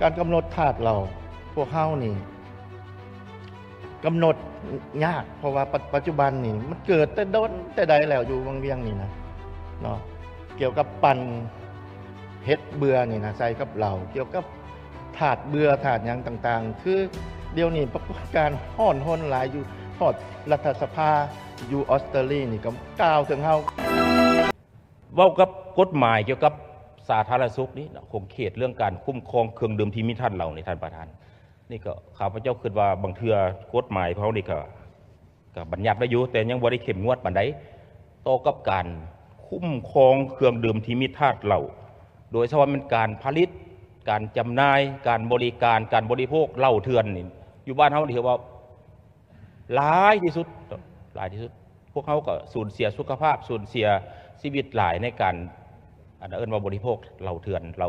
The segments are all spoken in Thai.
การกำหนดธาตุเราพวกเฮานี่กำหนดยากเพราะว่าปัจจุบันนี่มันเกิดแต่โดนแต่ใดแล้วอยู่วังเวียงนี่นะเนาะเกี่ยวกับปั่นเฮ็ดเบื่อนี่นะใส่กับเราเกี่ยวกับถาดเบื่อถาดหยังต่างๆคือเดี๋ยวนี้ปรากฏการณ์ฮ้อนหลายอยู่ฮอดรัฐสภาอยู่ออสเตรเลียนี่ก็กล่าวถึงเฮาเว้ากับกฎหมายเกี่ยวกับสาธารณสุขนี่คงเขตเรื่องการคุ้มครองเครื่องดื่มที่มีท่านเราในท่านประธานนี่ก็ข้าพเจ้าคิดว่าบางเทื่อกฎหมายเขานี่ก็บัญญัติไว้อยู่แต่ยังบ่ได้เข้มงวดปานใดต่อกับการคุ้มครองเครื่องดื่มที่มีธาตุเหล้าโดยเฉพาะเป็นการผลิตการจำหน่ายการบริการการบริโภคเหล้าเถื่อนนี่อยู่บ้านเฮาถือว่าหลายที่สุดพวกเขาก็สูญเสียสุขภาพสูญเสียชีวิตหลายในการเอิ้นว่าบริโภคเหล้าเถื่อนเ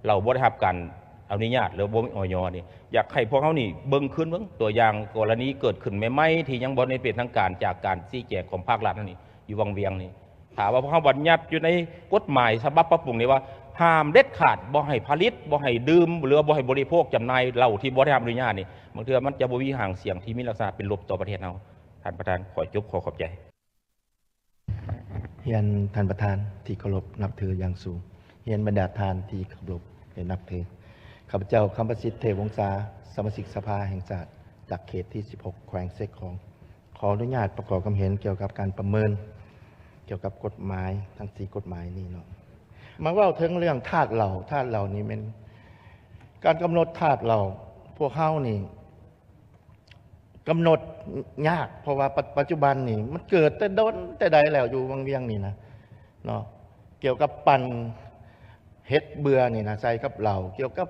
ราบ่ได้รับการอนุญาตหรือบ่มีออยนี่อยากให้พวกเขานี่เบิ่งขึ้นเบิ่งตัวอย่างกรณีเกิดขึ้นใหม่ๆที่ยังบ่ได้เป็นทางการจากการชี้แจงของภาครัฐนี่อยู่วังเวียงนี่ถามว่าพวกเขาบัญญัติอยู่ในกฎหมายฉบับปรับปรุงนี่ว่าห้ามเด็ดขาดบ่ให้ผลิตบ่ให้ดื่มหรือบ่ให้บริโภคจำหน่ายเหล้าที่บ่ได้รับอนุญาตนี่บางเทื่อมันจะบ่มีห่างเสียงที่มีลักษณะเป็นลบต่อประเทศเราท่านประธานขอจบขอบใจเรียนท่านประธานที่เคารพนับถืออย่างสูงเรียนบรรดาทานที่เคารพนับถือข้าพเจ้าคำประสิทธิ์เทพวงศาสมาชิกสภาแห่งชาติจากเขตที่ 16 แขวงเซกของขออนุญาตประกอบความเห็นเกี่ยวกับการประเมินเกี่ยวกับกฎหมายทั้ง4กฎหมายนี้เนาะมาว่าถึงเรื่องธาตุเหล่านี้เป็นการกำหนดธาตุเหล่าพวกเฮานี่กำหนดยากเพราะว่าปัจจุบันนี่มันเกิดแต่โดนแต่ใดแล้วอยู่วังเวียงนี่นะเนาะเกี่ยวกับปั่นเฮ็ดเบื่อนี่นะใส่กับเราเกี่ยวกับ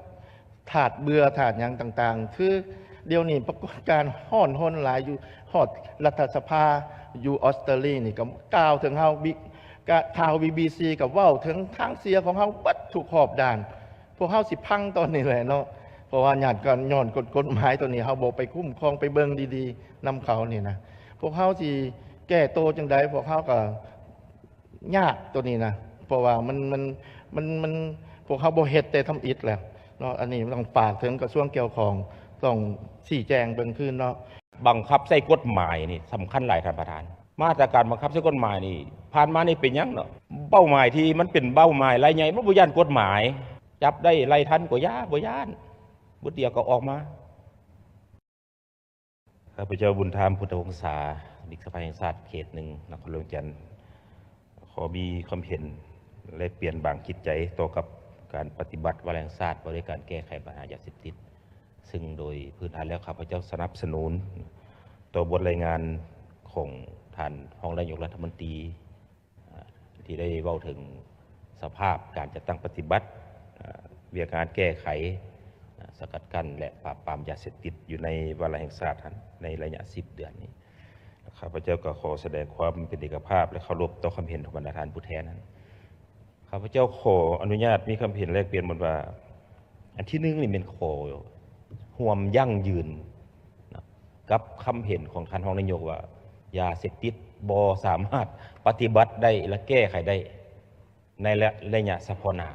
ถาดเบื่อถาดหยังต่างๆคือเดี๋ยวนี้ปรากฏการณ์ฮ้อนหลายอยู่ฮอดรัฐสภาอยู่ออสเตรเลียนี่ก็กล่าวถึงเฮาข่าว BBC กับเว้าถึงทางเสียของเฮาบัดทุกขอบด้านพวกเฮาสิพังตอนนี้แหละเนาะเพราะว่าญาติกันย้อนกฎหมายตัวนี้เฮาบ่ไปคุ้มครองไปเบิ่งดีๆนำเขานี่นะพวกเฮาสิแก้โตจังได๋พวกเฮาก็ยากตัวนี้นะเพราะว่ามันพวกเขาบ่เฮ็ดแต่ทำอิฐแล้วเนาะอันนี้ต้องฝากถึงกระทรวงเกี่ยวข้องต้องชี้แจงเบิ่งคืนเนาะบังคับใช้กฎหมายนี่สำคัญหลายท่านประธานมาตรการบังคับใช้กฎหมายนี่ผ่านมานี่เป็นยังเนาะเป้าหมายที่มันเป็นเป้าหมายรายใหญ่มันบ่ย่านกฎหมายจับได้ไล่ทันก็บ่ย่านบุเดียวก็ออกมาข้าพเจ้าบุญธรรมพุทธวงศาดิกสภาแห่งชาติเขต1นครหลวงจันทร์ขอมีความเห็นและเปลี่ยนบางคิดใจต่อกับการปฏิบัติวาระแห่งชาติบริการแก้ไขปัญหายาเสพติดซึ่งโดยพื้นฐานแล้วข้าพเจ้าสนับสนุนต่อบทรายงานของท่านรองนายกรัฐมนตรีที่ได้เว้าถึงสภาพการจัดตั้งปฏิบัติวิธีการแก้ไขสกัดกั้นและปราบปรามยาเสพติดอยู่ในวาระแห่งชาติในระยะ10 เดือนนี้ข้าพเจ้าก็ขอแสดงความเป็นเอกภาพและเคารพต่อความเห็นของบรรดาท่านผู้แทนนั้นข้าพเจ้าขออนุญาตมีความเห็นแลกเปลี่ยนบนว่าอันที่1นี่เป็นขอห่วมยั่งยืนกับคำเห็นของท่านรองนายกว่ายาเสพติดบ่สามารถปฏิบัติได้และแก้ไขได้ในระยะเฉพาะหน้า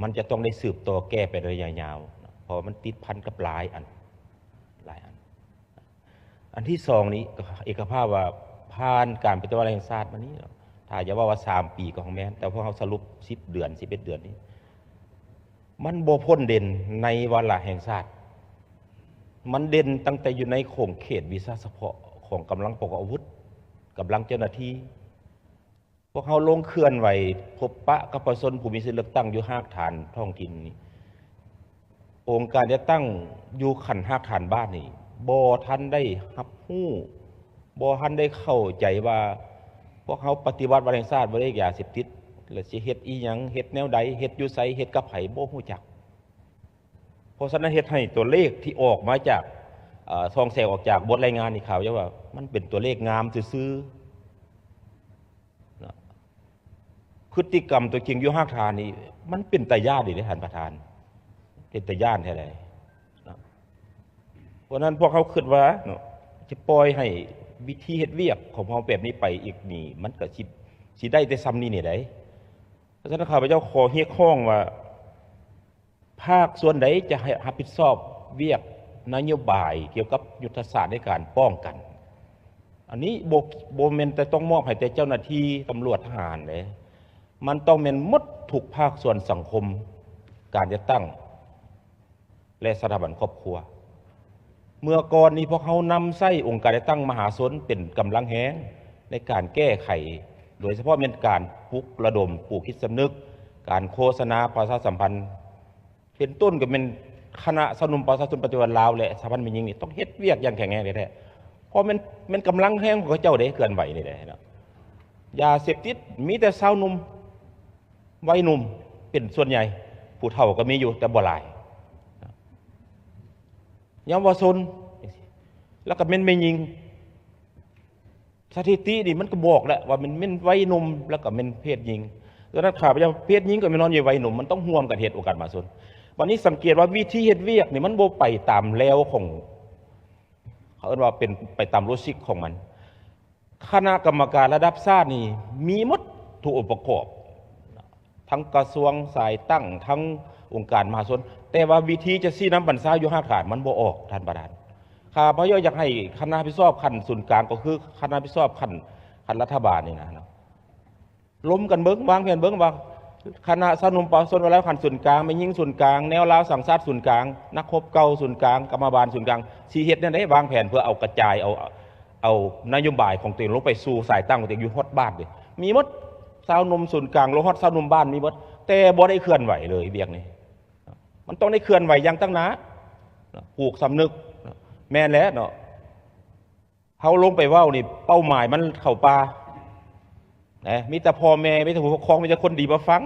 มันจะต้องได้สืบต่อแก้ไประยะยาวเพราะมันติดพันกับหลายอันอันที่2นี้เอกภาพว่าผ่านการปฏิวัติแห่งชาติมานี้ถ้าจะว่า3 ปีก็ของแม่นแต่พอเขาสรุป10 เดือน11 เดือนนี้มันบ่พ้นเด่นในวาระแห่งชาติมันเด่นตั้งแต่อยู่ในโขงเขตวิสาเฉพาะของกำลังปกอาวุธกำลังเจ้าหน้าที่พวกเขาลงเคลื่อนไหวพบปะกับประชาชนผู้มีสิทธิเลือกตั้งอยู่หากฐานท้องถิ่นนี่องค์การจะตั้งอยู่ขันหากฐานบ้านนี่บ่ทันได้รับรู้บ่ทันได้เข้าใจว่าพวกเขาปฏิวัติวาระแห่งชาติบ่ได้ยาเสพติดแล้วสิเฮ็ดอีหยังเฮ็ดแนวใดเฮ็ดอยู่ไสเฮ็ดกับไผบ่ฮู้จักเพราะฉะนั้นเฮ็ดให้ตัวเลขที่ออกมาจากซองแสงออกจากบทรายงานนี่ข่าวว่ามันเป็นตัวเลขงามซื่อพฤติกรรมตัวจริงอยู่หากฐานนี่มันเป็นตาญาติดิท่านประธานเป็นตาญาติแท้เลยเพราะนั้นพวกเขาคิดว่าจะปล่อยให้วิธีเฮ็ดเวียกของเขาแบบนี้ไปอีกนี่มันก็สิได้แต่ซ้ำนี่ได้เพราะฉะนั้นข้าพเจ้าขอเรียกร้องว่าภ าคส่วนใดจะให้รับผิดชอบเวียกนโยบายเกี่ยวกับยุทธศาสตร์ในการป้องกันอันนี้โบเมนแต่ต้องมอบให้แต่เจ้าหน้าที่ตำรวจทหารเลยมันต้องเป็นหมดถูกภาคส่วนสังคมการจะตั้งและสถาบันครอบครัวเมื่อก่อนนี้พวกเขานำไส้องค์การจะตั้งมหาชนเป็นกำลังแห้งในการแก้ไขโดยเฉพาะเป็นการปลุกระดมปลูกคิดสำนึกการโฆษณาประชาสัมพันธ์เป็นต้นก็เป็นคณะสนุมประชาชนปัจจุบันลาวและสถาบันมียิงนี่ต้องเฮ็ดเวียกอย่างแข็งแรงแท้เพราะมันกำลังแห้งของเจ้าได้เกินไหวนี่แหละนะยาเสพติดมีแต่สาวหนุ่มวัยหนุ่มเป็นส่วนใหญ่ผู้เฒ่าก็มีอยู่แต่บ่หลายเยาวชนแล้วก็ไม่ยิงสถิตินี่มันก็บอกแล้วว่ามันวัยหนุ่มแล้วก็เป็นเพศหญิงดังนั้นข่าวว่าเพศหญิงกับไม่นอนอยู่วัยหนุ่มมันต้องห่วมกันเหตุโอกาสมาส่วนวันนี้สังเกตว่าวิธีเหตุเวียกนี่มันโบไปตามแล้วของเขาเรียกว่าเป็นไปตามโลจิกของมันคณะกรรมการระดับชาตินี่มีหมดทุกองค์ประกอบทั้งกระทรวงสายตั้งทั้งองค์การมหาชนแต่ว่าวิธีจะชี้น้ำบรรษาอยู่ห้าฐานมันบ่ออกท่านประธานข้าพเจ้าอยากให้คณะพิสอบขั้นศูนย์กลางก็คือคณะพิสอบขั้นรัฐบาลนี่นะล้มกันเบิ้งวางแผนเบิ้งว่าคณะสนุมประชาชนแล้วขั้นศูนย์กลางไม่ยิ่งศูนย์กลางแนวลาวสังสาดศูนย์กลางนักคบเก่าศูนย์กลางกรรมบาลศูนย์กลางสีเฮ็ดเนี่ยได้วางแผนเพื่อเอากระจายเอานโยบายของตัวเองลงไปสู่สายตั้งของตัวเองอยู่ฮอดบ้านเลยมีมดสาวนมศูนย์กลางลงฮอดสาวนมบ้านมีมดแต่บ่ได้เคลื่อนไหวเลยเบียกนี่มันต้องได้เคลื่อนไหวอย่างตั้งนะปลูกสำนึกแม่นแล้วเนาะเขาลงไปว่าวนี่เป้าหมายมันเข้าป่ามีแต่พ่อแม่มีแต่ผู้ปกครองมีแต่คนดีมาฟัง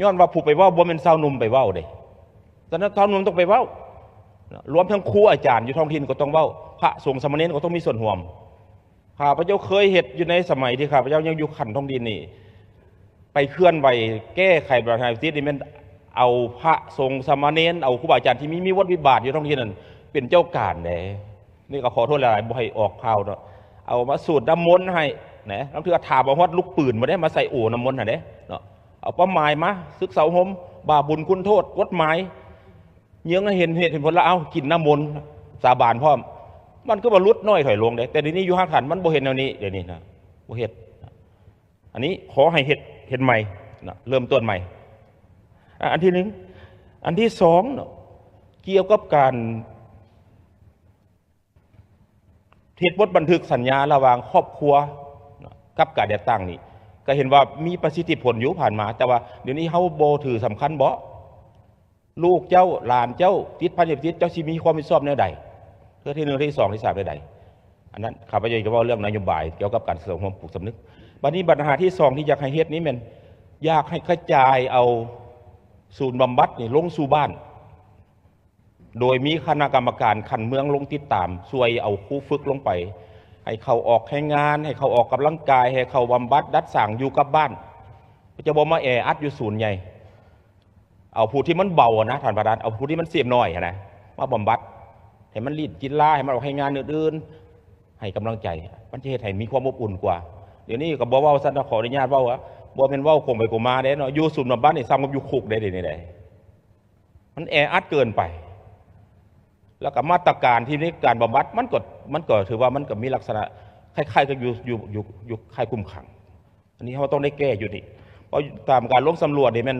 ย้อนว่าผูกไปว่าวบ่เป็นสาวนุ่มไปว่าวเด้ตอนนั้นสาวนุ่มต้องไปว่าวรวมทั้งครูอาจารย์อยู่ท้องถิ่นก็ต้องว่าวพระสงฆ์สามเณรก็ต้องมีส่วนร่วมข้าพเจ้าเคยเห็นอยู่ในสมัยที่ข้าพเจ้ายังอยู่ขันท้องดินนี่ไปเคลื่อนไหวแก้ไขปัญหาที่นี่มันเอาพระสงฆ์สามเณรเอาครูอาจารย์ที่มีวัดวิบาทอยู่ท้องถิ่นนั้นเป็นเจ้าการเลยนี่ก็ขอโทษหลายๆบ่ให้ออกข่าวเนาะเอามาสูตรน้ำมนต์ให้นะแล้วถือถามเอาฮอดลูกปืนมาได้มาใส่โอ่น้ำมนต์เนาะเอาป้าหมายมาซึกเสาหมบาบุญคุณโทษกฎหมายเยื้องเห็นเหตุผลแล้วเอากินน้ำมนต์สาบานพร้อมมันก็บรรลุน้อยถอยลงได้แต่เดี๋ยวนี้อยู่ห้าขันมันบ่เห็นแนวนี้เดี๋ยวนี้นะบ่เห็นอันนี้ขอให้เห็นใหม่นะเริ่มต้นใหม่อันที่หนึ่งอันที่สองเกี่ยวกับการเทศบทบันทึกสัญญาระหว่างครอบครัวกับการเดตั้งนี่ก็เห็นว่ามีประสิทธิผลอยู่ผ่านมาแต่ว่าเดี๋ยวนี้เขาโบถือสำคัญบ่ลูกเจ้าหลานเจ้าติดพันยาเสพติดเจ้าชีมีความผิดชอบแนวใดเรื่องที่หนึ่งที่สองที่สามแนวใดอันนั้นข้าพเจ้าจะว่าเรื่องนโยบายเกี่ยวกับการสังคมปลูกสำนึกบัดนี้ปัญหาที่สองที่อยากให้เฮ็ดนี้มันอยากให้กระจายเอาศูนย์บำบัดนี่ลงสู่บ้านโดยมีคณะกรรมการขันเมืองลงติดตามช่วยเอาครูฝึกลงไปให้เขาออกให้งานให้เขาออกกำลังกายให้เขาบำบัดดัดสั่งอยู่กับบ้านจะบอกมาแออัดอยู่ศูนย์ใหญ่เอาผู้ที่มันเบานะท่านประธานเอาผู้ที่มันเสียบน้อยนะมาบำบัดให้มันรีดกินล่าให้มันออกให้งานอื่นๆให้กำลังใจมันจะให้มีความอบอุ่นกว่าเดี๋ยวนี้ก็บอกว่าสันขออนุญาตว่าบอกเป็นว่าคงไปกูมาเด้เนาะอยู่ศูนย์บำบัดนี่ซ้ำกับอยู่คุกได้นี่ได้มันแออัดเกินไปแล้วก็มาตรการที่นี้การบำบัดมันก็ถือว่ามันก็มีลักษณะคล้ายๆกับอยู่คล้ายคุมขังอันนี้เขาต้องได้แก้อยู่นี่เพราะตามการลงสำรวจนี่มัน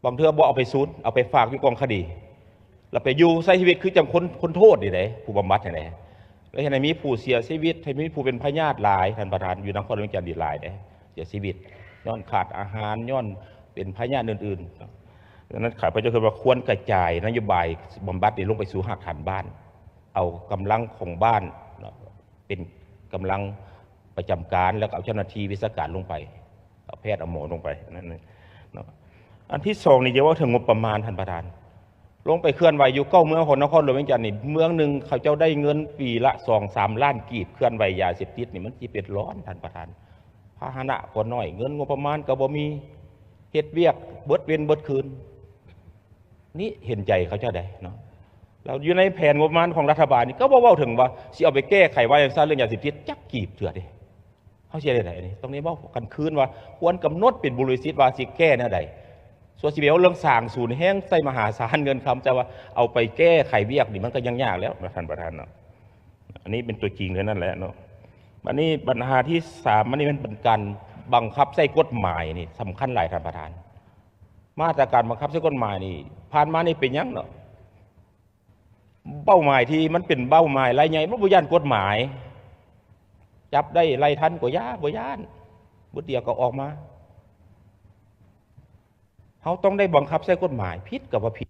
บางเทื่อบอกเอาไปซูนเอาไปฝากที่กองคดีแล้วไปอยู่ใช้ชีวิตคือจังคนโทษนี่ไหนผู้บำบัดนี่ไหนแล้วเห็นไหมมีผู้เสียชีวิตให้มีผู้เป็นพยาธิหลายท่านประธานอยู่นครหลวงจันทร์ดีหลายเนี่ยเสียชีวิตย้อนขาดอาหารย้อนเป็นพยาธิอื่นๆดังนั้นข้าพเจ้าคือว่าควรกระจายนโยบายบำบัดนี่ลงไปสู่หักฐานบ้านเอากำลังของบ้านเป็นกำลังประจำการแล้วเอาเจ้าหน้าที่วิชาการลงไปเอาแพทย์เอาหมอลงไปนั่นเองอันที่สองนี่จะว่าถึงงบประมาณท่านประธานลงไปเคลื่อนไหวอยู่เก้าเมืองของนครหลวงจันทร์นี่เมืองหนึ่งเขาเจ้าได้เงินปีละ2-3 ล้านกีบเคลื่อนไหวยาเสพติดนี่มันจีเป็นร้อนท่านประธานพาหนะก็น้อยเงินงบประมาณก็บ่มีเฮ็ดเวียกเบิดเว้นเบิดคืนนี่เห็นใจเขาเจ้าได้เนาะเราอยู่ในแผนงบประมาณของรัฐบาลนี่ก็บอกถึงว่าสิเอาไปแก้ไขว่าอย่างซ่าเรื่องยาเสพติดจักกีบเถื่อดิเขาเชื่อได้ไหนนี่ตรงนี้บอกกันคืนว่าควรกำหนดเป็นบริษัทว่าสิแก้แนวใด ส่วนสิเบลเรื่องสร้างศูนย์แห้งใส่มหาศาลเงินคำจะว่าเอาไปแก้ไขเวียกนี่มันก็ยังยากแล้วท่านประธานเนาะอันนี้เป็นตัวจริงเลยนั่นแหละเนาะอันนี้ปัญหาที่สามอันนี้มันเป็นการบังคับใส่กฎหมายนี่สำคัญหลายท่านประธานมาตรการบังคับใช้กฎหมายนี่ผ่านมานี่เป็นยังเนาะเป้าหมายที่มันเป็นเป้าหมายไรไงมันบุญานกฎหมายจับได้ไรทันกว่ายาบุญานบุเดียวก็ออกมาเขาต้องได้บังคับใช้กฎหมายผิดกับว่าผิด